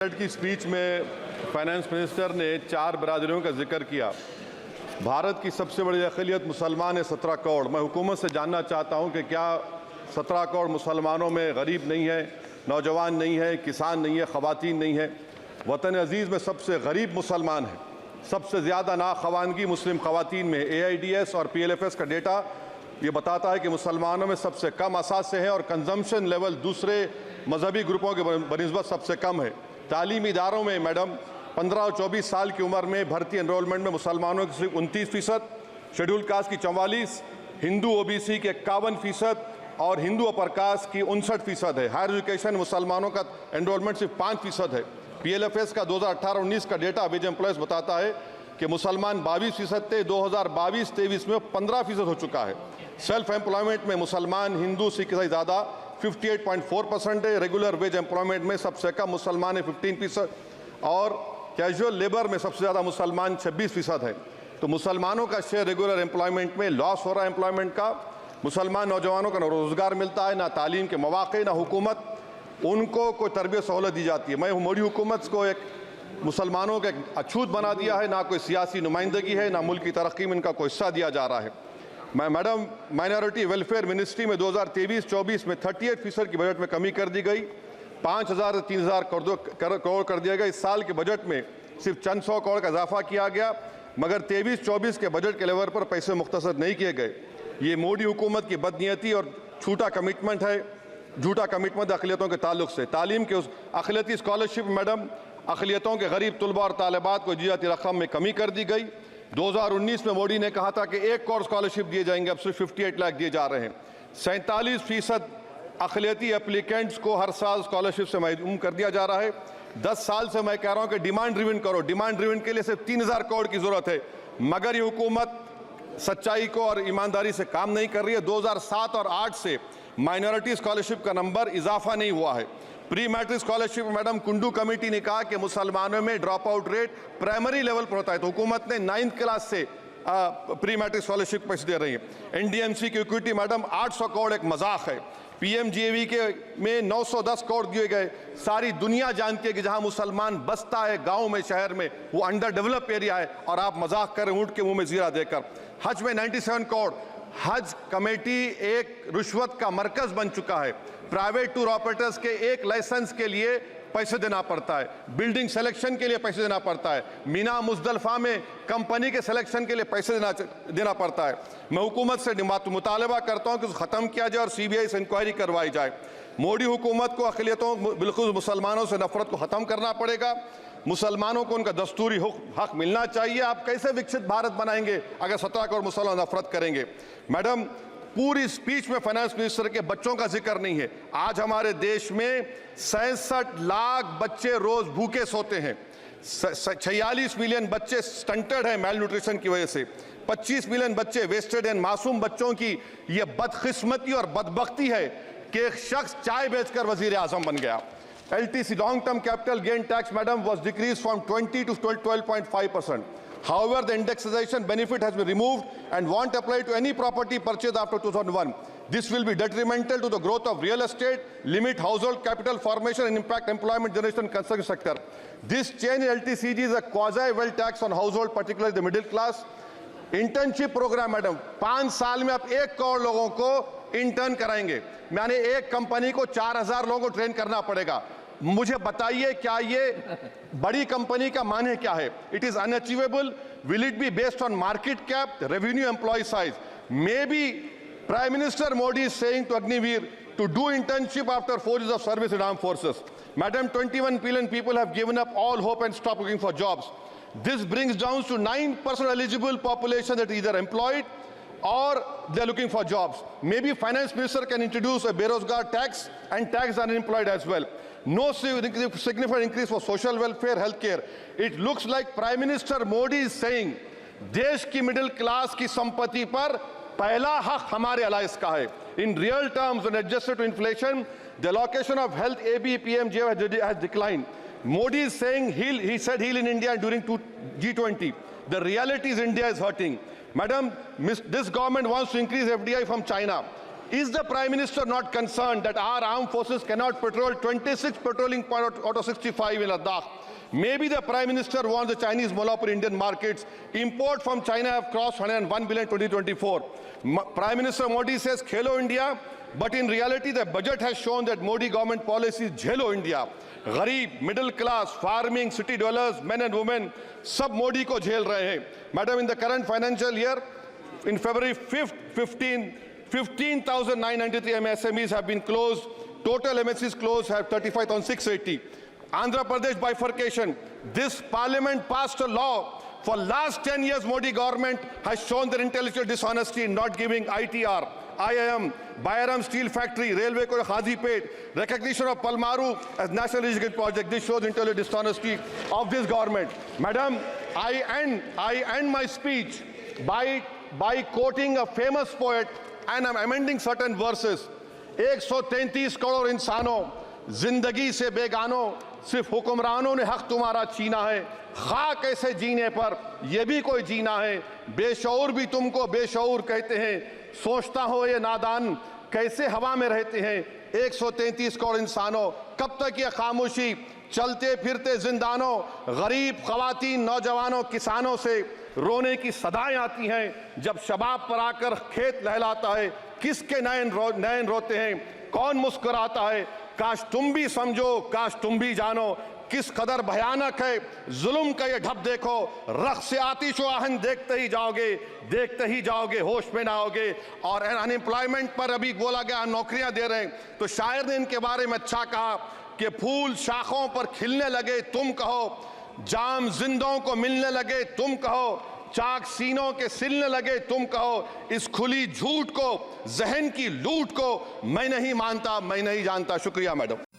Minute की speech में finance minister ने 4 बरादरियों का जिक्र किया। भारत की सबसे बड़ी अक़लियत मुसलमान है 17 करोड़। मैं हुकूमत से जानना चाहता हूं कि क्या 17 करोड़ मुसलमानों में गरीब नहीं है, नौजवान नहीं है, किसान नहीं है, ख़वातीन नहीं है? वतन अजीज़ में सबसे गरीब मुसलमान है, सबसे ज़्यादा नाखवानगी मुस्लिम ख़वातीन में। AIDS और PLFS का डेटा ये बताता है कि मुसलमानों में सबसे कम असासे हैं और कंजम्पशन लेवल दूसरे मजहबी ग्रुपों के बनिस्बत सबसे कम है। तालीमी इदारों में मैडम 15 और 24 साल की उम्र में भर्ती एनरोलमेंट में मुसलमानों की सिर्फ 29%, शेड्यूल कास्ट की 44%, हिंदू OBC के 51% और हिंदू अपर कास्ट की 59% है। हायर एजुकेशन मुसलमानों का एनरोलमेंट सिर्फ 5% है। PLFS का 2018-19 का डेटा वेज एम्प्लॉयज़ बताता है कि मुसलमान 22% थे, 2022-23 में 15% हो चुका है। सेल्फ एम्प्लॉयमेंट में मुसलमान हिंदू सिख से ज़्यादा 58.4% है। रेगुलर वेज एम्प्लॉयमेंट में सबसे कम मुसलमान है 15% और कैजुअल लेबर में सबसे ज़्यादा मुसलमान 26% है। तो मुसलमानों का शेयर रेगुलर एम्प्लॉयमेंट में लॉस हो रहा है एम्प्लॉयमेंट का। मुसलमान नौजवानों का ना रोज़गार मिलता है, ना तालीम के मौक़े, ना हुकूमत उनको कोई तरबियत सहूलत दी जाती है। मैं मोदी हुकूमत को एक मुसलमानों का एक अछूत बना दिया है, ना कोई सियासी नुमाइंदगी है, ना मुल्क की तरक्की में इनका कोई हिस्सा दिया जा रहा है। मैं मैडम माइनॉरिटी वेलफेयर मिनिस्ट्री में 2023-24 में 38% की बजट में कमी कर दी गई, 5,000 से 3,000 करोड़ कर दिया गया। इस साल के बजट में सिर्फ चंद 100 करोड़ का इजाफा किया गया, मगर 23-24 के बजट के लेवल पर पैसे मुख्तसर नहीं किए गए। ये मोदी हुकूमत की बदनीयती और झूठा कमिटमेंट है, झूठा कमिटमेंट अक़लियतों के ताल्लुक से। तालीम के उस अक़लियती स्कॉलरशिप मैडम अक़लियतों के गरीब तलबा और तालिबात को जियाती रकम में कमी कर दी गई। 2019 में मोदी ने कहा था कि 1 करोड़ स्कॉलरशिप दिए जाएंगे, अब सिर्फ 58 लाख दिए जा रहे हैं। 47% अक़लियती एप्लीकेंट्स को हर साल स्कॉलरशिप से महरूम कर दिया जा रहा है। 10 साल से मैं कह रहा हूं कि डिमांड ड्रिवन करो। डिमांड ड्रिवन के लिए सिर्फ 3,000 करोड़ की जरूरत है, मगर ये हुकूमत सच्चाई को और ईमानदारी से काम नहीं कर रही है। 2007 और 8 से माइनॉरिटी स्कॉलरशिप का नंबर इजाफा नहीं हुआ है। Pre matric scholarship madam Kundu committee ने कहा कि मुसलमानों में drop out rate primary level पर होता है, तो हुकूमत ने 9th क्लास से प्री मैट्रिक स्कॉलरशिप पैसे दे रही है। NDMC की इक्विटी मैडम 800 करोड़ एक मजाक है। PMGAV के में 910 करोड़ दिए गए। सारी दुनिया जानती है कि जहां मुसलमान बसता है गांव में, शहर में, वो अंडर डेवलप एरिया है और आप मजाक करें ऊँट के मुंह में जीरा देकर। हज में 97 करोड़। हज कमेटी एक रिश्वत का मरकज बन चुका है। प्राइवेट टूर ऑपरेटर्स के एक लाइसेंस के लिए पैसे देना पड़ता है, बिल्डिंग सिलेक्शन के लिए पैसे देना पड़ता है, मीना मुजदलफा में कंपनी के सिलेक्शन के लिए पैसे देना पड़ता है। मैं हुकूमत से मुतालबा करता हूं कि उसको ख़त्म किया जाए और CBI से इंक्वायरी करवाई जाए। मोदी हुकूमत को अक़लियतों बिल्कुल मुसलमानों से नफरत को ख़त्म करना पड़ेगा। मुसलमानों को उनका दस्तूरी हक मिलना चाहिए। आप कैसे विकसित भारत बनाएंगे अगर 17 करोड़ मुसलमान नफरत करेंगे? मैडम पूरी स्पीच में फाइनेंस मिनिस्टर के बच्चों का जिक्र नहीं है। आज हमारे देश में 66 लाख बच्चे रोज भूखे सोते हैं। 46 मिलियन बच्चे स्टंटेड हैं मेल न्यूट्रिशन की वजह से। 25 मिलियन बच्चे वेस्टेड हैं। मासूम बच्चों की यह बदकिस्मती और बदबख्ती है कि एक शख्स चाय बेचकर वजीर आजम बन गया। LTC long term capital gain tax madam was decreased from 20 to 12.5%. However, the indexation benefit has been removed and won't apply to any property purchased after 2001. This will be detrimental to the growth of real estate, limit household capital formation and impact employment generation in construction sector. This change in LTCG is a quasi-wealth tax on household, particularly the middle class. Internship programme madam 5 साल में आप 1 करोड़ लोगों को intern कराएंगे, यानी एक company को 4,000 लोगों को ट्रेन करना पड़ेगा। मुझे बताइए क्या ये बड़ी कंपनी का माने क्या है? It is unachievable. Will it be based on market cap, revenue, employ size? May be prime minister Modi is saying to Agniveer to do internship after 4 years of service in armed forces. Madam, 21 billion people have given up all hope and stopped looking for jobs. This brings down to 9% eligible population that is either employed or they are looking for jobs. Maybe finance minister can introduce a Berozgar tax and tax unemployed as well. No significant increase for social welfare, healthcare. It looks like Prime Minister Modi is saying देश की middle class की संपत्ति पर पहला हक हमारे alliance का है। In real terms, when adjusted to inflation, the allocation of health AB PMJ has declined. Modi is saying he said heal in India during G20. The reality is India is hurting. Madam, this government wants to increase FDI from China. Is the Prime Minister not concerned that our armed forces cannot patrol 26 patrolling points out of 65 in Ladakh? Maybe the Prime Minister wants the Chinese monopoly Indian markets. Import from China have crossed 101 billion 2024. Prime Minister Modi says Khelo India, but in reality the budget has shown that Modi government policy is Jhelo India. गरीब, middle class, farming, city dwellers, men and women, सब मोदी को झेल रहे हैं. Madam, in the current financial year, in February 5th, 15,993 MSMEs have been closed. Total MSCs closed have 35,680. Andhra Pradesh bifurcation. This parliament passed a law. For last 10 years, Modi government has shown their intellectual dishonesty in not giving ITR, IIM, Bayaram Steel Factory, Railway Corridor Hazipet, recognition of Palmaru as National Irrigation Project. This shows intellectual dishonesty of this government. Madam, I end my speech by quoting a famous poet, and I'm amending certain verses. 133 crore इंसानों, जिंदगी से बेगानों, सिर्फ हुक्मरानों ने हक तुम्हारा छीना है. खाक ऐसे जीने पर ये भी कोई जीना है. बेशऊर भी तुमको बेशऊर कहते हैं. सोचता हो ये नादान कैसे हवा में रहते हैं. 133 करोड़ इंसानों, कब तक ये खामोशी? चलते फिरते जिंदानों, गरीब खवातीन, नौजवानों, किसानों से रोने की सदाएं आती हैं. जब शबाब पर आकर खेत लहलाता है, किसके नयन रोते हैं, कौन मुस्कुराता है? काश तुम भी समझो, काश तुम भी जानो किस कदर भयानक है जुल्म का ये ढब. देखो रख से आतिश आहन देखते ही जाओगे, होश में ना आओगे. और अनएम्प्लॉयमेंट पर अभी बोला गया नौकरियां दे रहे हैं, तो शायर ने इनके बारे में अच्छा कहा कि फूल शाखों पर खिलने लगे तुम कहो, जाम जिंदों को मिलने लगे तुम कहो, चाक सीनों के सिलने लगे तुम कहो. इस खुली झूठ को, जहन की लूट को मैं नहीं मानता, मैं नहीं जानता. शुक्रिया मैडम.